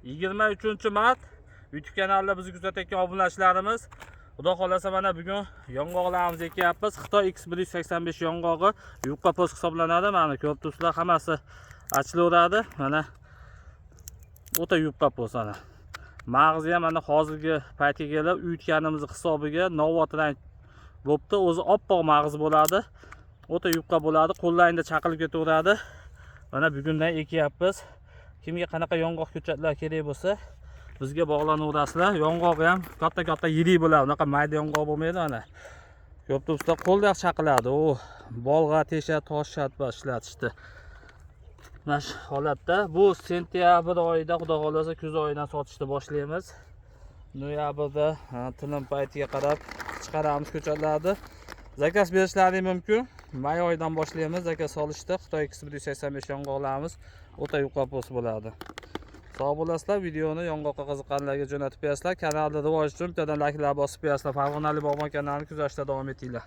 23-mart YouTube kanalida bizni kuzatayotgan obunachilarimiz, xudo xolasa mana bugun yong'oqlarimizni ekyapmiz. Xitoy X185 yong'og'i yupqa po'st hisoblanadi. Mana ko'rib turibsizlar, hammasi achilaveradi. Mana o'ta yupqa po'st ana. Mag'zi ham mana hozirgi paytga kelib uyutganimiz hisobiga novotidan bo'pti. O'zi oppoq mag'z bo'ladi. O'ta yupqa bo'ladi. Qo'llaringda chaqilib ketaveradi. Mana bugundan ekyapmiz. Kimga qanaqa yong'oq ko'chatlar kerak bo'lsa, bizga bog'lanaverasizlar. Yong'oq ham katta-katta yirik bo'ladi. Unaqa mayda yong'oq bo'lmaydi mana. Ko'p do'stlar qo'lda chaqiladi. O, bolg'a, tesha, tosh shatba ishlatishdi. Mana shu holatda bu sentyabr oyida, xudo xolasa kuz oyidan sotishni boshlaymiz. Noyabrda tinim paytiga qarab chiqaramiz ko'chatlarni. Zakaz berishlari mumkin. May oyidan boshlaymiz zakaz solishda. Xitoy X185 yong'oqlarimiz o'ta yuqori po'st bo'ladi. Sog' bo'lasizlar. Videoni yong'oqqa qiziqqanlarga jo'natib qo'yasizlar. Kanalda rivoji uchun bittadan like'lar bosib qo'yasizlar. Farg'onalik bog'bon kanalini kuzatishda davom etinglar.